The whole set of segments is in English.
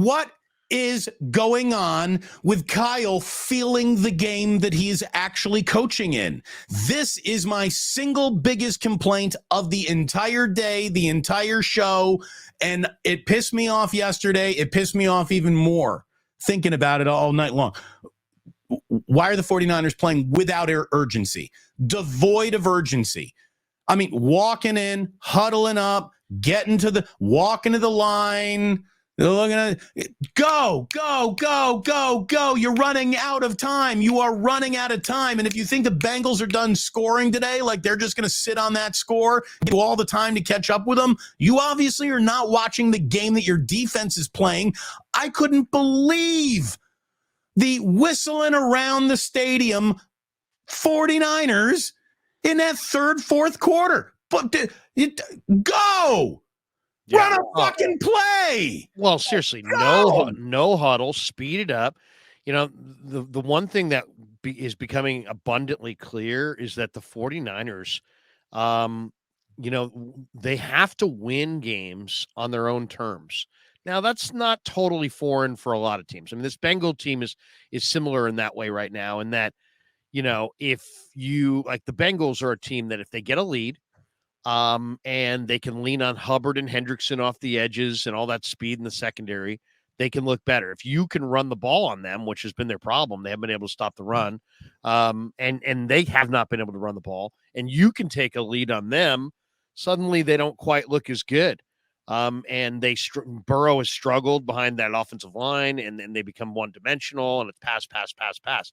What is going on with Kyle feeling the game that he's actually coaching in? This is my single biggest complaint of the entire day, the entire show, and it pissed me off yesterday. It pissed me off even more thinking about it all night long. Why are the 49ers playing without urgency, devoid of urgency? I mean, walking in, huddling up, walking to the line, looking at go. You're running out of time. You are running out of time. And if you think the Bengals are done scoring today, like they're just going to sit on that score, give all the time to catch up with them, you obviously are not watching the game that your defense is playing. I couldn't believe the whistling around the stadium 49ers in that third, fourth quarter. But go! Yeah. Run a fucking play! Well, seriously, no huddle, speed it up. You know, the one thing that is becoming abundantly clear is that the 49ers, they have to win games on their own terms. Now, that's not totally foreign for a lot of teams. I mean, this Bengal team is similar in that way right now, in that, if you like the Bengals are a team that if they get a lead, and they can lean on Hubbard and Hendrickson off the edges and all that speed in the secondary, they can look better. If you can run the ball on them, which has been their problem, they haven't been able to stop the run, and they have not been able to run the ball, and you can take a lead on them, suddenly they don't quite look as good. And Burrow has struggled behind that offensive line, and then they become one-dimensional, and it's pass.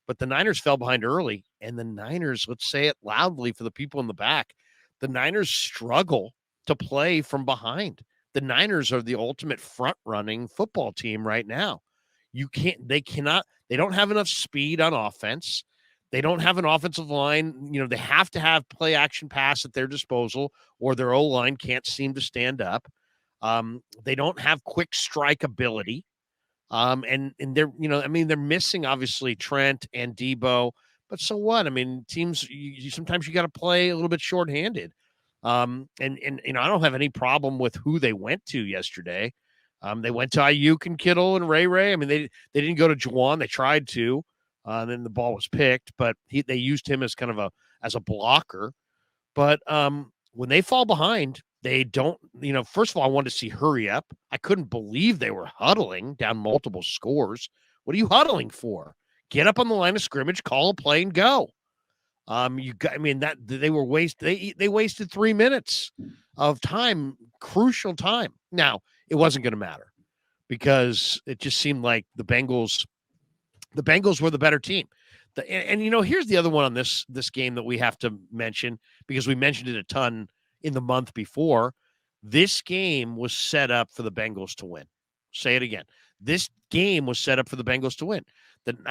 But the Niners fell behind early, and the Niners, let's say it loudly for the people in the back, the Niners struggle to play from behind. The Niners are the ultimate front-running football team right now. They don't have enough speed on offense. They don't have an offensive line. They have to have play action pass at their disposal, or their O-line can't seem to stand up. They don't have quick strike ability. And they're missing obviously Trent and Debo, but so what? I mean, teams, sometimes you got to play a little bit shorthanded. And I don't have any problem with who they went to yesterday. They went to Ayuk and Kittle and Ray. I mean, they didn't go to Juwan. They tried to, and then the ball was picked, but they used him as kind of a blocker. But when they fall behind, they don't, first of all, I wanted to see hurry up. I couldn't believe they were huddling down multiple scores. What are you huddling for? Get up on the line of scrimmage, call a play, and go. They wasted 3 minutes of time, crucial time. Now, it wasn't going to matter because it just seemed like the Bengals were the better team. Here's the other one on this game that we have to mention, because we mentioned it a ton in the month before. This game was set up for the Bengals to win. Say it again. This game was set up for the Bengals to win.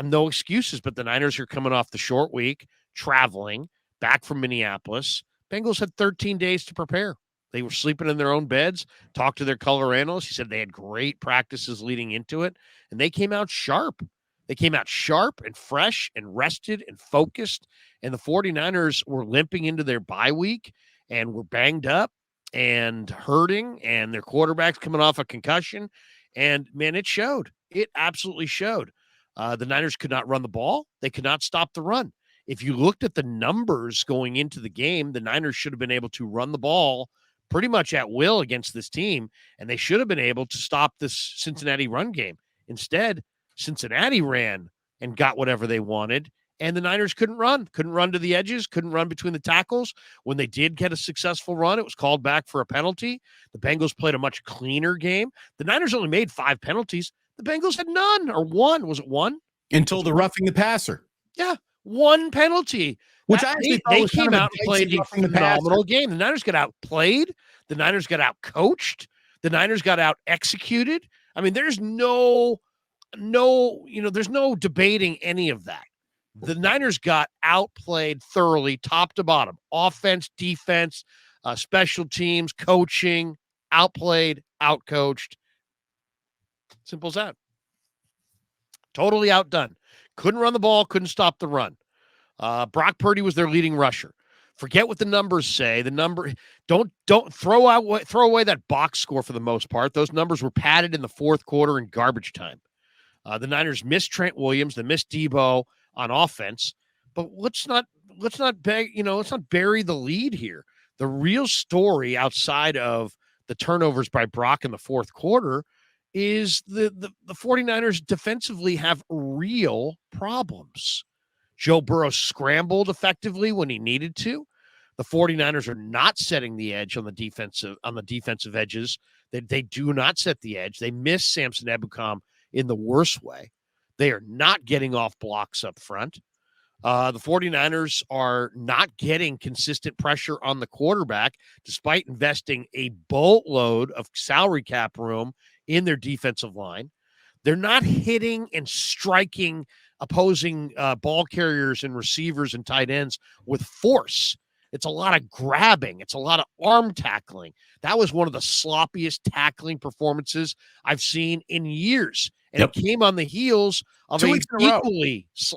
No excuses, but the Niners are coming off the short week, traveling back from Minneapolis. Bengals had 13 days to prepare. They were sleeping in their own beds. Talked to their color analyst. He said they had great practices leading into it, and they came out sharp. They came out sharp and fresh and rested and focused, and the 49ers were limping into their bye week and were banged up and hurting, and their quarterback's coming off a concussion, and, man, it showed. It absolutely showed. The Niners could not run the ball. They could not stop the run. If you looked at the numbers going into the game, the Niners should have been able to run the ball pretty much at will against this team, and they should have been able to stop this Cincinnati run game. Instead, Cincinnati ran and got whatever they wanted, and the Niners couldn't run to the edges, couldn't run between the tackles. When they did get a successful run, it was called back for a penalty. The Bengals played a much cleaner game. The Niners only made 5 penalties. The Bengals had none, or one. Was it one? Until the roughing the passer. Yeah, one penalty. Which they came out and played a phenomenal game. The Niners got outplayed. The Niners got outcoached. The Niners got out executed. I mean, there's no debating any of that. The Niners got outplayed thoroughly, top to bottom. Offense, defense, special teams, coaching, outplayed, outcoached. Simple as that. Totally outdone. Couldn't run the ball, couldn't stop the run. Brock Purdy was their leading rusher. Forget what the numbers say. Don't throw away that box score for the most part. Those numbers were padded in the fourth quarter in garbage time. The Niners missed Trent Williams, they missed Debo on offense, but let's not bury the lead here. The real story outside of the turnovers by Brock in the fourth quarter is the 49ers defensively have real problems. Joe Burrow scrambled effectively when he needed to. The 49ers are not setting the edge on the defensive edges. They do not set the edge. They miss Samson Ebukam in the worst way. They are not getting off blocks up front. The 49ers are not getting consistent pressure on the quarterback, despite investing a boatload of salary cap room in their defensive line. They're not hitting and striking opposing ball carriers and receivers and tight ends with force. It's a lot of grabbing. It's a lot of arm tackling. That was one of the sloppiest tackling performances I've seen in years. And it came on the heels of 2 weeks in a row.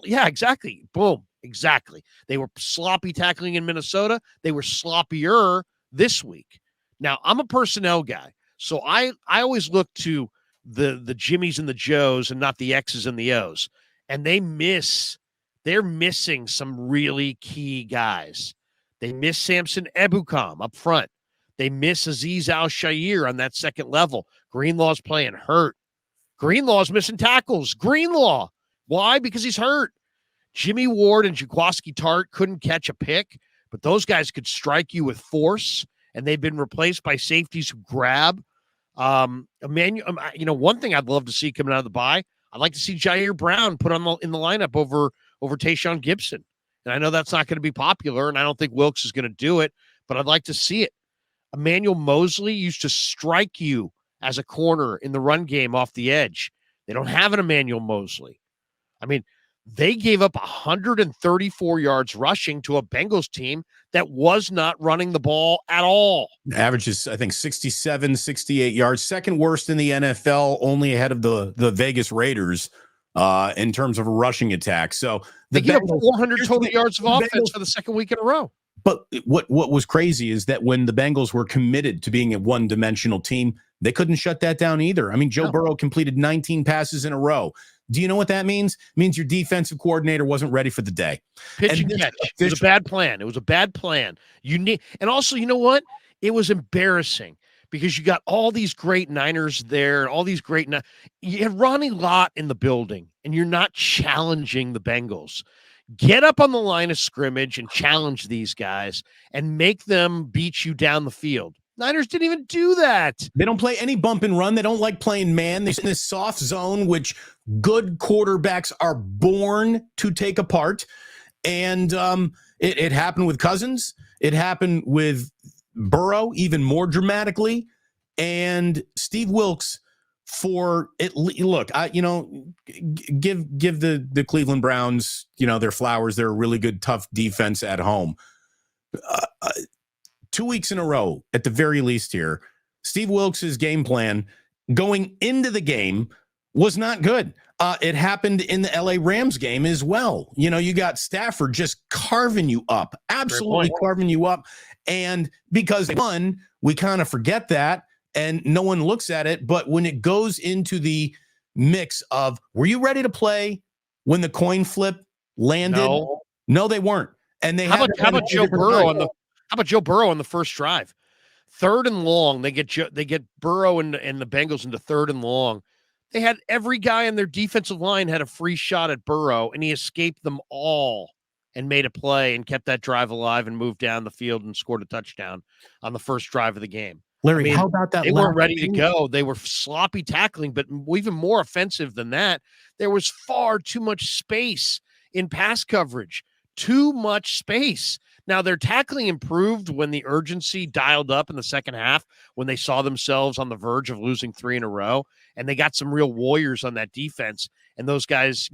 Yeah, exactly. Boom. Exactly. They were sloppy tackling in Minnesota. They were sloppier this week. Now, I'm a personnel guy, so I always look to the Jimmies and the Joes and not the X's and the O's. And they're missing some really key guys. They miss Samson Ebukam up front. They miss Azeez Al-Shaair on that second level. Greenlaw's playing hurt. Greenlaw's missing tackles. Greenlaw. Why? Because he's hurt. Jimmy Ward and Jaquiski Tartt couldn't catch a pick, but those guys could strike you with force, and they've been replaced by safeties who grab. One thing I'd love to see coming out of the bye, I'd like to see Jair Brown put in the lineup over Tayshaun Gibson. And I know that's not going to be popular, and I don't think Wilkes is going to do it, but I'd like to see it. Emmanuel Mosley used to strike you as a corner in the run game off the edge. They don't have an Emmanuel Mosley. I mean, they gave up 134 yards rushing to a Bengals team that was not running the ball at all. Averages, I think, 67, 68 yards. Second worst in the NFL, only ahead of the Vegas Raiders in terms of a rushing attack. So they gave up 400 total yards of offense for the second week in a row. But what was crazy is that when the Bengals were committed to being a one-dimensional team, they couldn't shut that down either. I mean, Joe Burrow completed 19 passes in a row. Do you know what that means? It means your defensive coordinator wasn't ready for the day. Pitch and catch. It was a bad plan. It was a bad plan. And also, you know what? It was embarrassing because you got all these great Niners there, all these great. You had Ronnie Lott in the building, and you're not challenging the Bengals. Get up on the line of scrimmage and challenge these guys and make them beat you down the field. Niners didn't even do that. They don't play any bump and run. They don't like playing man. They're in this soft zone, which good quarterbacks are born to take apart. And it happened with Cousins. It happened with Burrow even more dramatically. And Steve Wilkes for it. Look, give the Cleveland Browns, their flowers. They're a really good, tough defense at home. 2 weeks in a row, at the very least here, Steve Wilkes' game plan going into the game was not good. It happened in the LA Rams game as well. You got Stafford just carving you up, absolutely carving you up. And because they won, we kind of forget that and no one looks at it. But when it goes into the mix of, were you ready to play when the coin flip landed? No, they weren't. And they how about Joe Burrow on the How about Joe Burrow on the first drive? 3rd and long. They get Burrow and the Bengals into 3rd and long. They had every guy on their defensive line had a free shot at Burrow, and he escaped them all and made a play and kept that drive alive and moved down the field and scored a touchdown on the first drive of the game. Larry, how about that? They weren't ready to go. They were sloppy tackling, but even more offensive than that, there was far too much space in pass coverage. Too much space. Now, their tackling improved when the urgency dialed up in the second half, when they saw themselves on the verge of losing 3 in a row, and they got some real warriors on that defense, and those guys,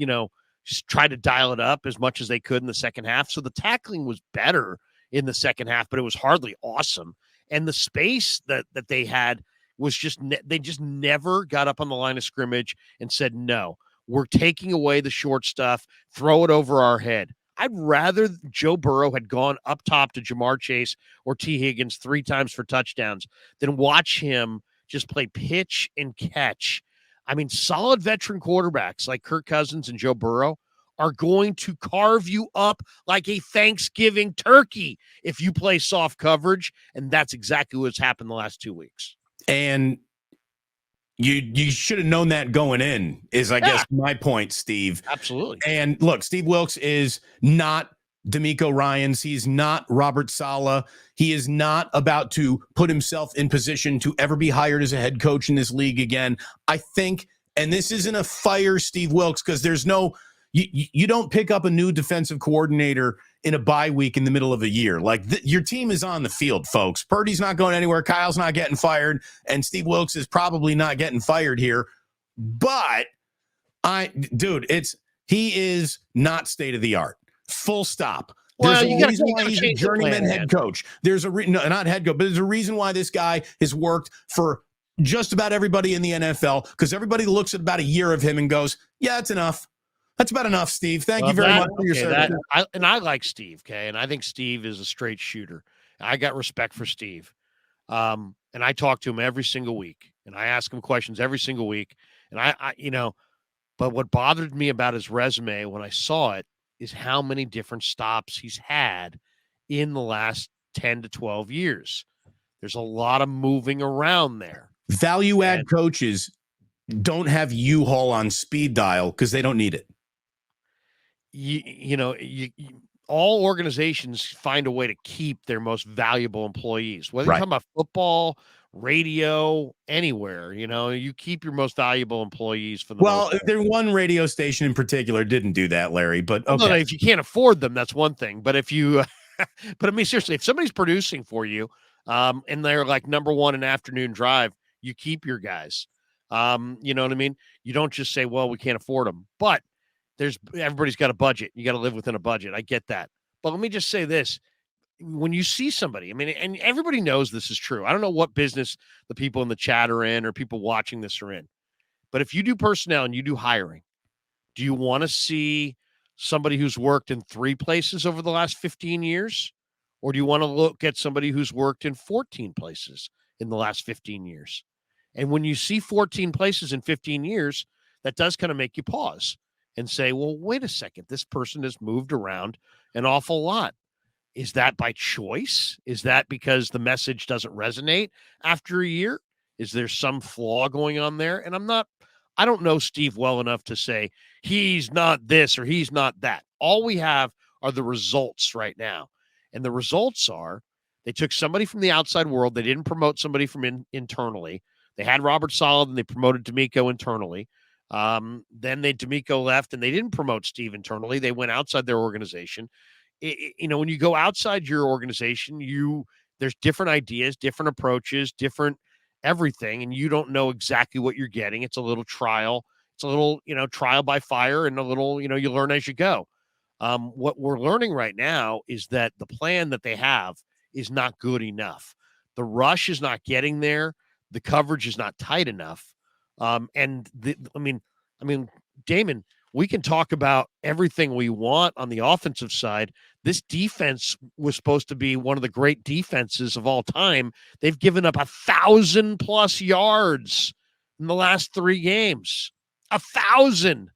just tried to dial it up as much as they could in the second half. So the tackling was better in the second half, but it was hardly awesome. And the space that they had was they just never got up on the line of scrimmage and said, no, we're taking away the short stuff, throw it over our head. I'd rather Joe Burrow had gone up top to Jamar Chase or T. Higgins 3 times for touchdowns than watch him just play pitch and catch. I mean, solid veteran quarterbacks like Kirk Cousins and Joe Burrow are going to carve you up like a Thanksgiving turkey if you play soft coverage, and that's exactly what's happened the last 2 weeks. And you should have known that going in, is I guess my point, Steve. Absolutely. And look, Steve Wilkes is not D'Amico Ryans. He's not Robert Saleh. He is not about to put himself in position to ever be hired as a head coach in this league again. I think, and this isn't a fire Steve Wilkes, because there's no, you don't pick up a new defensive coordinator in a bye week in the middle of a year. Like your team is on the field, folks. Purdy's not going anywhere. Kyle's not getting fired. And Steve Wilkes is probably not getting fired here. But he is not state of the art. Full stop. There's a reason why he's a journeyman head coach. There's not head coach, but there's a reason why this guy has worked for just about everybody in the NFL, because everybody looks at about a year of him and goes, yeah, that's enough. That's about enough, Steve. Thank you very much for your service. I like Steve, okay? And I think Steve is a straight shooter. I got respect for Steve. And I talk to him every single week, and I ask him questions every single week. And but what bothered me about his resume when I saw it is how many different stops he's had in the last 10 to 12 years. There's a lot of moving around there. Value add coaches don't have U-Haul on speed dial because they don't need it. All organizations find a way to keep their most valuable employees, whether you're talking about football, radio, anywhere, you keep your most valuable employees for the most part. There one radio station in particular didn't do that, Larry, but okay. No, if you can't afford them, that's one thing. But if you, but I mean, seriously, if somebody's producing for you, and they're like number one in afternoon drive, you keep your guys. You know what I mean? You don't just say, well, we can't afford them, but everybody's got a budget. You got to live within a budget. I get that. But let me just say this. When you see somebody, I mean, and everybody knows this is true. I don't know what business the people in the chat are in or people watching this are in. But if you do personnel and you do hiring, do you want to see somebody who's worked in 3 places over the last 15 years? Or do you want to look at somebody who's worked in 14 places in the last 15 years? And when you see 14 places in 15 years, that does kind of make you pause and say, well, wait a second, this person has moved around an awful lot. Is that by choice? Is that because the message doesn't resonate after a year? Is there some flaw going on there? And I don't know Steve well enough to say he's not this or he's not that. All we have are the results right now. And the results are they took somebody from the outside world. They didn't promote somebody from internally. They had Robert Saleh and they promoted D'Amico internally. Then D'Amico left and they didn't promote Steve internally. They went outside their organization. When you go outside your organization, there's different ideas, different approaches, different everything, and you don't know exactly what you're getting. It's a little trial. It's a little, trial by fire, and a little, you learn as you go. What we're learning right now is that the plan that they have is not good enough. The rush is not getting there. The coverage is not tight enough. Damon, we can talk about everything we want on the offensive side. This defense was supposed to be one of the great defenses of all time. They've given up 1,000+ yards in the last 3 games. 1,000.